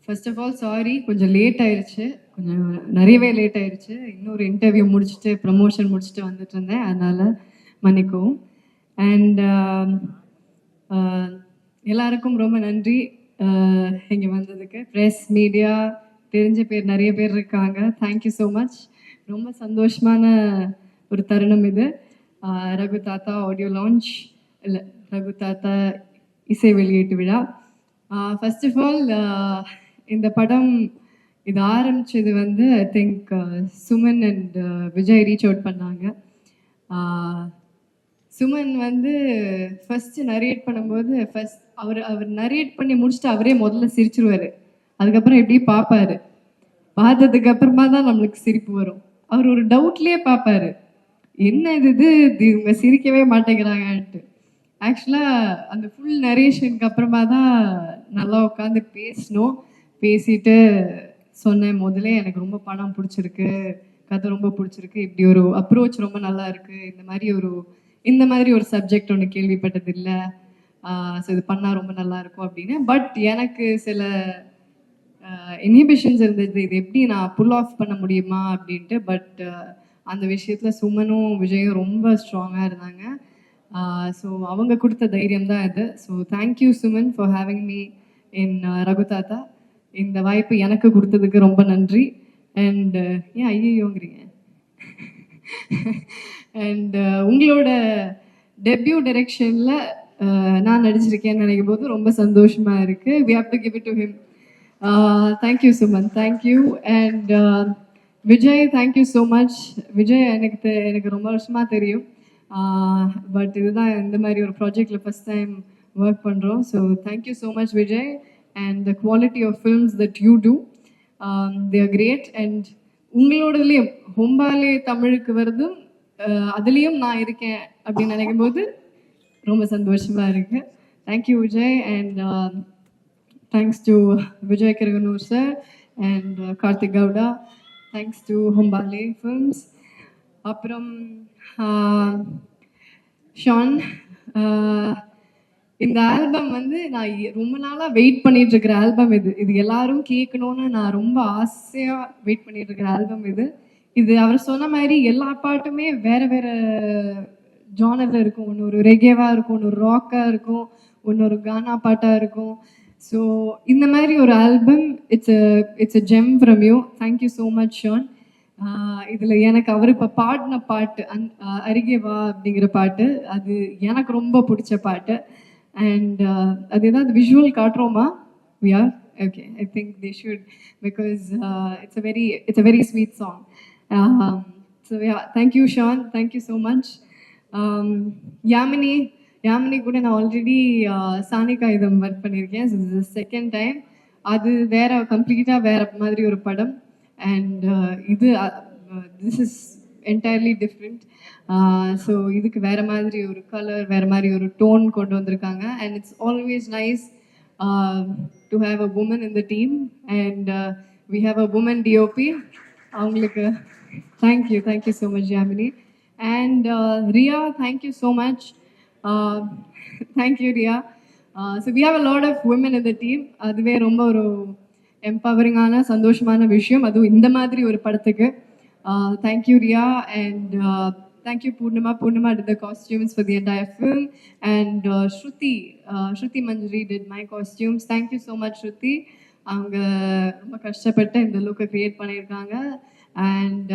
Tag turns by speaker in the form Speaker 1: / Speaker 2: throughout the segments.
Speaker 1: First of all sorry, கொஞ்சம் late ஆயிருச்சு. கொஞ்சம் நிறையவே லேட் ஆயிருச்சு. இன்னொரு இன்டர்வியூ முடிச்சுட்டு, ப்ரமோஷன் முடிச்சுட்டு வந்துட்டு இருந்தேன். அதனால மன்னிக்கவும். அண்ட் எல்லாருக்கும் ரொம்ப நன்றி இங்கே வந்ததுக்கு. ப்ரெஸ், மீடியா, தெரிஞ்ச பேர் நிறைய பேர் இருக்காங்க. Thank you so much. ரொம்ப சந்தோஷமான ஒரு தருணம் இது. ரகு தாத்தா ஆடியோ லான்ச், இல்லை ரகு தாத்தா இசை வெளியீட்டு விழா. ஃபர்ஸ்ட் ஆஃப் ஆல் இந்த படம் இது ஆரம்பிச்சது வந்து I think Suman and Vijay reach out பண்ணாங்க. சுமன் வந்து ஃபர்ஸ்ட் நரேட் பண்ணும்போது அவர் நரேட் பண்ணி முடிச்சுட்டு அவரே முதல்ல சிரிச்சிருவாரு. அதுக்கப்புறம் எப்படி பார்ப்பாரு. பார்த்ததுக்கு அப்புறமா தான் நம்மளுக்கு சிரிப்பு வரும். அவர் ஒரு டவுட்லேயே பார்ப்பாரு, என்ன இது இவங்க சிரிக்கவே மாட்டேங்கிறாங்கன்ட்டு. ஆக்சுவலாக அந்த ஃபுல் நரேஷனுக்கு அப்புறமா தான் நல்லா உட்காந்து பேசிட்டு சொன்னேன், முதல்ல எனக்கு ரொம்ப படம் பிடிச்சிருக்கு, கதை ரொம்ப பிடிச்சிருக்கு, இப்படி ஒரு அப்ரோச் ரொம்ப நல்லா இருக்குது, இந்த மாதிரி ஒரு சப்ஜெக்ட் ஒன்று கேள்விப்பட்டது இல்லை, ஸோ இது பண்ணால் ரொம்ப நல்லா இருக்கும் அப்படின்னு. பட் எனக்கு சில இன்ஹிபிஷன்ஸ் இருந்தது, இது எப்படி நான் புல் ஆஃப் பண்ண முடியுமா அப்படின்ட்டு. பட் அந்த விஷயத்தில் சுமனும் விஜயும் ரொம்ப ஸ்ட்ராங்காக இருந்தாங்க. ஸோ அவங்க கொடுத்த தைரியம் தான் இது. So thank you Suman for having me in Raghu தாத்தா. இந்த வாய்ப்பு எனக்கு கொடுத்ததுக்கு ரொம்ப நன்றி. அண்ட் ஏன் ஐயோங்கிறீங்க? அண்ட் உங்களோட டெபியூ டைரக்ஷனில் நான் நடிச்சிருக்கேன்னு நினைக்கும் போது ரொம்ப சந்தோஷமாக இருக்குது. We have to give it to him. Thank you Suman, thank you. And Vijay, thank you so much. Vijay எனக்கு ரொம்ப வருஷமாக தெரியும். பட் இதுதான் இந்த மாதிரி ஒரு ப்ராஜெக்டில் ஃபஸ்ட் டைம் ஒர்க் பண்ணுறோம். So thank you so much Vijay. And the quality of films that you do, they are great. And உங்களோடதுலேயும் ஹொம்பாலே தமிழுக்கு வருதும் அதுலேயும் நான் இருக்கேன் அப்படின்னு நினைக்கும் போது ரொம்ப சந்தோஷமாக இருக்குது. Thank you Vijay. And thanks to Vijay Kiragandur sir and Karthik Gowda. Thanks to Hombale films. அப்புறம் ஷான், இந்த ஆல்பம் வந்து நான் ரொம்ப நாளாக வெயிட் பண்ணிட்டு இருக்கிற ஆல்பம் இது எல்லாரும் கேட்கணும்னு நான் ரொம்ப ஆசையாக வெயிட் பண்ணிட்டு இருக்கிற ஆல்பம் இது அவர் சொன்ன மாதிரி எல்லா பாட்டுமே வேற வேற ஜானரில் இருக்கும். ஒன்று ஒரு ரெகேவாக இருக்கும், ஒன்று ஒரு ராக்காக இருக்கும், ஒன்று ஒரு கானா பாட்டாக இருக்கும். ஸோ இந்த மாதிரி ஒரு album, it's a gem from you. Thank you so much Shan. இதில் எனக்கு அவர் இப்போ பாடின பாட்டு அருகே வா அப்படிங்கிற பாட்டு, அது எனக்கு ரொம்ப பிடிச்ச பாட்டு. அண்ட் அது ஏதாவது விஷுவல் காட்டுறோமா? We are okay. I think they should, because it's a very sweet song. So yeah, thank you Shan, thank you so much. Yamini கூட நான் ஆல்ரெடி சானிகா இதம் ஒர்க் பண்ணியிருக்கேன். So this is second time. அது கம்ப்ளீட்டாக வேற மாதிரி ஒரு படம். And this is entirely different. So இதுக்கு வேறு மாதிரி ஒரு கலர், வேறு மாதிரி ஒரு டோன் கொண்டு வந்திருக்காங்க. And it's always nice to have a woman in the team. And we have a woman DOP. அவங்களுக்கு thank you so much Yamini. And Riya, thank you so much. Thank you Riya. So we have a lot of woman in the team. அதுவே ரொம்ப ஒரு எம்பவரிங்கான சந்தோஷமான விஷயம், அதுவும் இந்த மாதிரி ஒரு படத்துக்கு. Thank you Riya. And thank you Purnima did the costumes for the entire film. And Shruti Manjari did my costumes. Thank you so much Shruti. அவங்க ரொம்ப கஷ்டப்பட்டு இந்த லுக்கை கிரியேட் பண்ணியிருக்காங்க. And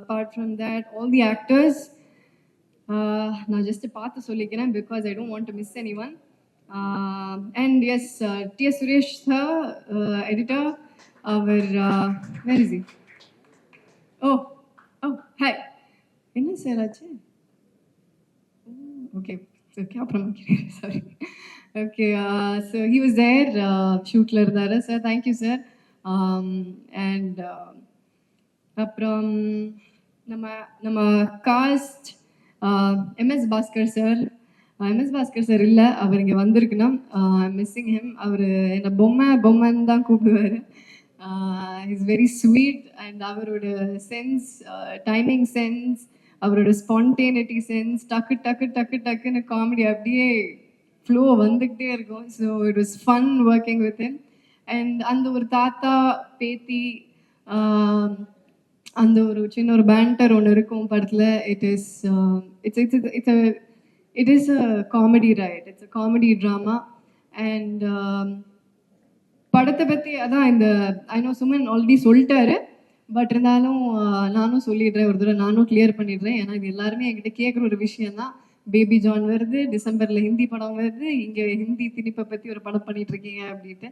Speaker 1: apart from that, all the actors, நான் ஜஸ்ட் பார்த்து சொல்லிக்கிறேன் because I don't want to miss anyone. And yes, T.S. Suresh sir, editor, our where is he? Oh, hi. என்ன sir ஆச்சு? ஓகே, அப்புறம் sorry. Okay, so he was there, ஷூட்டில் இருந்தார் sir. Thank you sir. And அப்புறம் நம்ம cost MS Bhaskar sir இல்லை, அவர் இங்கே வந்திருக்குன்னா மிஸ்ஸிங் ஹிம். அவர் என்னை பொம்மைன்னு தான் கூப்பிடுவார். Is very sweet. அண்ட் அவரோட சென்ஸ், டைமிங் சென்ஸ், அவரோட ஸ்பான்டேனிட்டி சென்ஸ், டக்குன்னு காமெடி அப்படியே ஃப்ளோ வந்துக்கிட்டே இருக்கும். So it was fun working with him. And அந்த ஒரு தாத்தா பேத்தி அந்த ஒரு சின்ன ஒரு பேண்டர் ஒன்று இருக்கும் படத்தில். It is a comedy, right? It's a comedy drama. And படத்தை பற்றி அதான் இந்த ஐ நோ சுமன் ஆல்ரெடி சொல்லிட்டாரு, பட் இருந்தாலும் நானும் சொல்லிடுறேன், ஒரு தடவை நானும் கிளியர் பண்ணிடுறேன். ஏன்னா இது எல்லாருமே என்கிட்ட கேட்குற ஒரு விஷயம்தான். பேபி ஜான் வருது, டிசம்பரில் ஹிந்தி படம் வருது, இங்கே ஹிந்தி திணிப்பை பற்றி ஒரு படம் பண்ணிட்டு இருக்கீங்க அப்படின்ட்டு.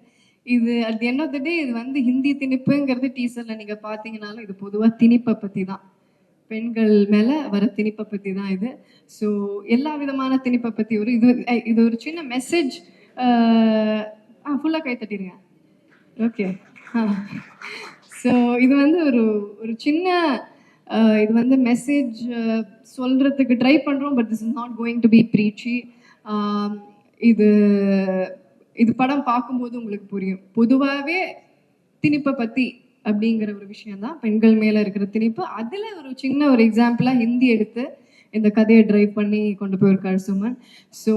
Speaker 1: இது at the end of the day இது வந்து ஹிந்தி திணிப்புங்கிறது டீசரில் நீங்கள் பார்த்தீங்கன்னாலும் இது பொதுவாக திணிப்பை பற்றி தான், பெண்கள் மேலே வர திணிப்பை பற்றி தான் இது. ஸோ எல்லா விதமான திணிப்பை பற்றி இது ஒரு சின்ன மெசேஜ். ஃபுல்லாக கை தட்டிடுங்க. ஓகே. ஸோ இது வந்து ஒரு சின்ன இது வந்து மெசேஜ் சொல்கிறதுக்கு ட்ரை பண்ணுறோம், but this is not going to be preachy. இது படம் பார்க்கும்போது உங்களுக்கு புரியும். பொதுவாகவே திணிப்பை பற்றி அப்படிங்கிற ஒரு விஷயந்தான், பெண்கள் மேலே இருக்கிற திணிப்பு. அதில் ஒரு சின்ன ஒரு எக்ஸாம்பிளாக ஹிந்தி எடுத்து இந்த கதையை ட்ரைவ் பண்ணி கொண்டு போயிருக்காரு சுமன். ஸோ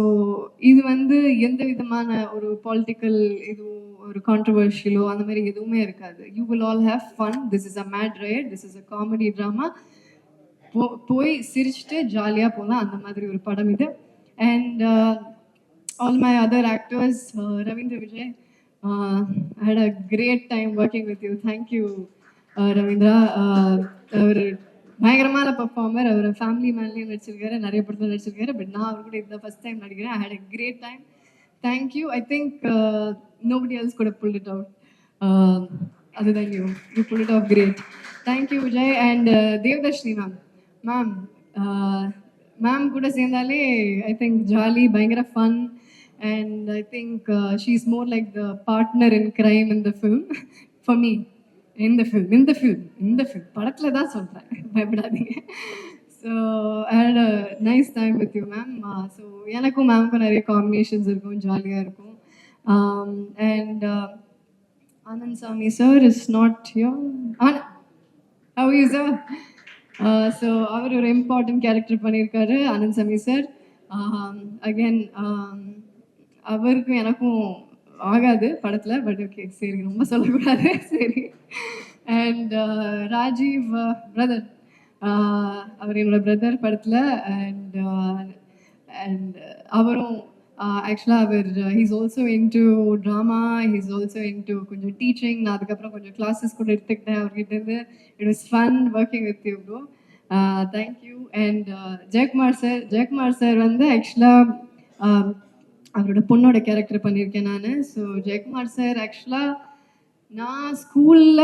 Speaker 1: இது வந்து எந்த விதமான ஒரு பாலிட்டிக்கல் இதுவும் ஒரு கான்ட்ரவர்ஷியலோ அந்த மாதிரி எதுவுமே இருக்காது. You will all have fun. This is a mad ride, this is a comedy drama. போய் சிரிச்சுட்டு ஜாலியாக போகலாம், அந்த மாதிரி ஒரு படம் இது. And all my other actors, Ravindra Vijay, I had a great time working with you. Thank you, Ravindra. அவர் பயங்கரமான பர்ஃபார்மர். அவர் ஃபேமிலி மேன்லேயும் நடிச்சிருக்காரு, நிறைய படத்தில் நடிச்சிருக்காரு. பட் நான் அவர் கூட இதுதான் ஃபர்ஸ்ட் டைம் நடிக்கிறேன். I had a great time. Thank you. I think nobody else could have pulled it out other than you. You pulled it off great. Thank you, Vijay. And Devdashni ma'am, ma'am கூட சேர்ந்தாலே I think jolly, பயங்கர fun. And I think she's more like the partner in crime in the film for me. In the film படத்தில் தான் சொல்கிறேன், பயப்படாதீங்க. So I had a nice time with you ma'am. So எனக்கும் மேம்க்கும் நிறைய combinations இருக்கும், ஜாலியாக இருக்கும். And Anand Sami sir is not here. How you sir? So அவர் ஒரு இம்பார்ட்டன்ட் கேரக்டர் பண்ணியிருக்காரு, ஆனந்த் சாமி சார். அகெயின் அவருக்கும் எனக்கும் ஆகாது படத்தில், பட் ஓகே, சரி, ரொம்ப சொல்லக்கூடாது, சரி. அண்ட் ராஜீவ் பிரதர், அவர் என்னோட பிரதர் படத்தில். அண்ட் அவரும் ஆக்சுவலாக அவர் he's also into drama, he's also into கொஞ்சம் டீச்சிங். நான் அதுக்கப்புறம் கொஞ்சம் கிளாஸஸ் கூட எடுத்துக்கிட்டேன் அவர்கிட்டருந்து. It was fun working with you bro. Thank you. And Jayakumar sir வந்து ஆக்சுவலாக அவரோட பொண்ணோட கேரக்டர் பண்ணியிருக்கேன் நான். ஸோ ஜெயக்குமார் சார் ஆக்சுவலாக நான் ஸ்கூலில்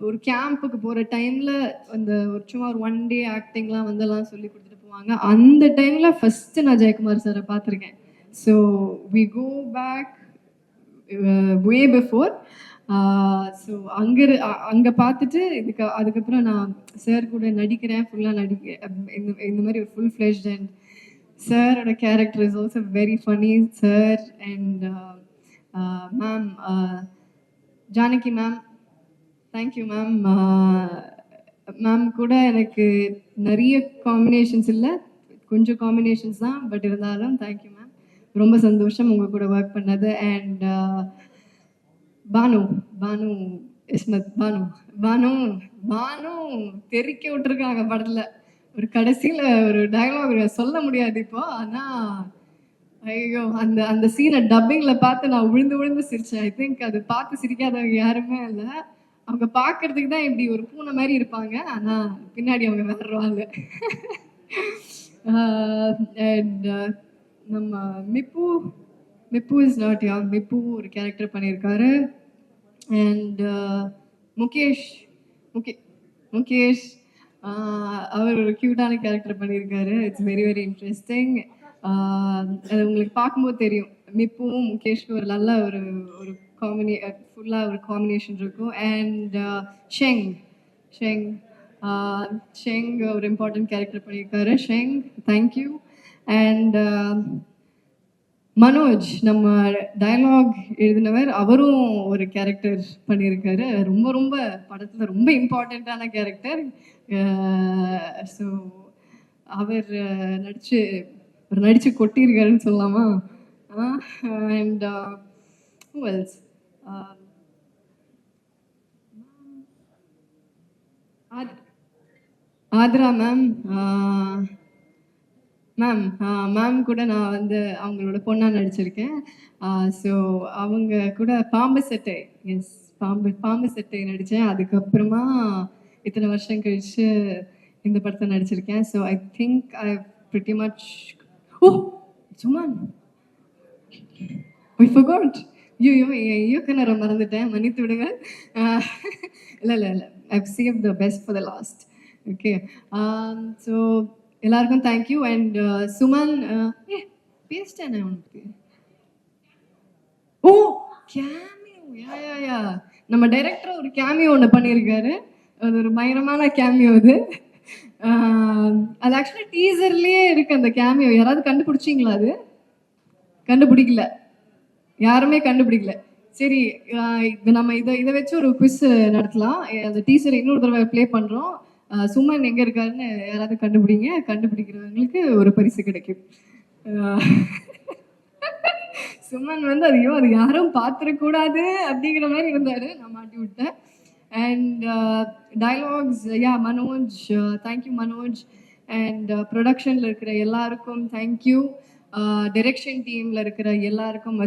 Speaker 1: ஒரு கேம்புக்கு போகிற டைமில் அந்த ஒரு சும்மா ஒரு 1 day ஆக்டிங்லாம் வந்தெல்லாம் சொல்லி கொடுத்துட்டு போவாங்க. அந்த டைமில் ஃபஸ்ட்டு நான் ஜெயக்குமார் சாரை பார்த்துருக்கேன். So we go back way before. So அங்கே பார்த்துட்டு அதுக்கப்புறம் நான் சார் கூட நடிக்கிறேன், ஃபுல்லாக இந்த மாதிரி ஒரு ஃபுல் ஃப்ளெஷ்ட். அண்ட் சாரோட character is also very funny sir. And ma'am Janaki ma'am, thank you ma'am. Ma'am கூட எனக்கு நிறைய காம்பினேஷன்ஸ் இல்லை, கொஞ்சம் காம்பினேஷன்ஸ் தான், பட் இருந்தாலும் தேங்க்யூ மேம். ரொம்ப சந்தோஷம் உங்கள் கூட ஒர்க் பண்ணது. அண்ட் பானு இஸ்மத், பானு தெரிக்க விட்டுருக்காங்க படத்தில். ஒரு கடைசியில் ஒரு டயலாக் சொல்ல முடியாது இப்போ, ஆனால் ஐயோ அந்த சீனை டப்பிங்கில் பார்த்து நான் விழுந்து சிரித்தேன். ஐ திங்க் அது பார்த்து சிரிக்காதவங்க யாருமே இல்லை. அவங்க பார்க்கறதுக்கு தான் இப்படி ஒரு பூனை மாதிரி இருப்பாங்க, ஆனால் பின்னாடி அவங்க வேறுவாங்க. அண்ட் நம்ம மிப்பு இஸ் நாட் யா, மிப்பு ஒரு கேரக்டர் பண்ணியிருக்காரு. அண்ட் முகேஷ் அவர் ஒரு க்யூட்டான கேரக்டர் பண்ணியிருக்காரு. It's very very interesting. அது உங்களுக்கு பார்க்கும்போது தெரியும், மிப்புவும் முகேஷ்க்கும் ஒரு நல்ல ஒரு ஃபுல்லாக ஒரு காம்பினேஷன் இருக்கும். அண்ட் ஷெங் ஒரு இம்பார்ட்டன்ட் கேரக்டர் பண்ணியிருக்காரு. Sheng, thank you. அண்ட் மனோஜ், நம்ம டயலாக் எழுதினவர், அவரும் ஒரு கேரக்டர் பண்ணியிருக்காரு. ரொம்ப படத்தில் ரொம்ப இம்பார்ட்டண்ட்டான கேரக்டர். ஸோ அவர் நடித்து கொட்டியிருக்காருன்னு சொல்லலாமா? And Who else? Um, Aathra ma'am, ma'am கூட நான் வந்து அவங்களோட பொண்ணா நடிச்சிருக்கேன். ஸோ அவங்க கூட பாம்பு சட்டை, எஸ், பாம்பு சட்டை நடித்தேன். அதுக்கப்புறமா இத்தனை வருஷம் கழிச்சு இந்த படத்தை நடிச்சிருக்கேன். So I think I pretty much. Oh Suman, I forgot. ஐயோ, இயக்குனரை மறந்துட்டேன், மன்னித்து விடுங்க. இல்லை, I've save the best for the last. Okay, so எல்லாருக்கும் தேங்க்யூ. அண்ட் சுமன், பேசிட்டேனே உனக்கு. ஓ கேமியோ, யா நம்ம டைரக்டர் ஒரு கேமியோ ஒன்று பண்ணியிருக்காரு. அது ஒரு பயங்கரமான கேமியோ. அது ஆக்சுவலி டீசர்லேயே இருக்கு அந்த கேமியோ. யாராவது கண்டுபிடிச்சிங்களா? அது கண்டுபிடிக்கல, யாருமே கண்டுபிடிக்கல. சரி, நம்ம இதை வச்சு ஒரு குவிஸ் நடத்தலாம். அந்த டீசர் இன்னொரு தடவை ப்ளே பண்ணுறோம். சுமன் எங்கே இருக்காருன்னு யாராவது கண்டுபிடிங்க. கண்டுபிடிக்கிறவங்களுக்கு ஒரு பரிசு கிடைக்கும். சுமன் வந்து அது யாரும் பார்த்துடக்கூடாது அப்படிங்கிற மாதிரி இருந்தார், நான் மாட்டி விட்டேன். And dialogues, Manoj, thank you Manoj. And ப்ரொடக்ஷனில் இருக்கிற எல்லாருக்கும் தேங்க்யூ. டைரக்ஷன் டீமில் இருக்கிற எல்லாருக்கும்,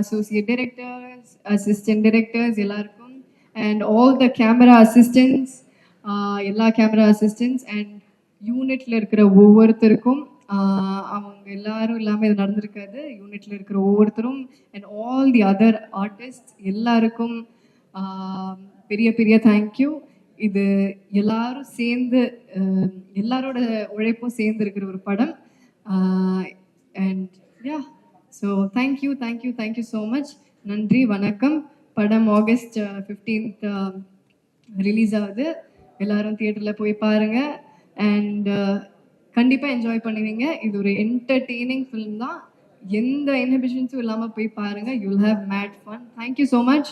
Speaker 1: அசோசியேட் டைரக்டர்ஸ், அசிஸ்டன்ட் டைரக்டர்ஸ் எல்லாருக்கும், and all the camera assistants, எல்லா கேமரா அசிஸ்டன்ட்ஸ் அண்ட் யூனிட்டில் இருக்கிற ஒவ்வொருத்தருக்கும். அவங்க எல்லாரும் இல்லாமல் இது நடந்திருக்காது. யூனிட்டில் இருக்கிற ஒவ்வொருத்தரும் and all the other artist எல்லாருக்கும் பெரிய பெரிய தேங்க்யூ. இது எல்லாரும் சேர்ந்து, எல்லாரோட உழைப்பும் சேர்ந்து இருக்கிற ஒரு படம். And so thank you so much. நன்றி, வணக்கம். படம் August 15th ரிலீஸ் ஆகுது. எல்லாரும் தியேட்டரில் போய் பாருங்கள். அண்ட் கண்டிப்பாக என்ஜாய் பண்ணுவீங்க. இது ஒரு என்டர்டெய்னிங் ஃபிலிம் தான். எந்த இன்ஹிபிஷன்ஸும் இல்லாமல் போய் பாருங்கள். You will have mat fun. Thank you so much.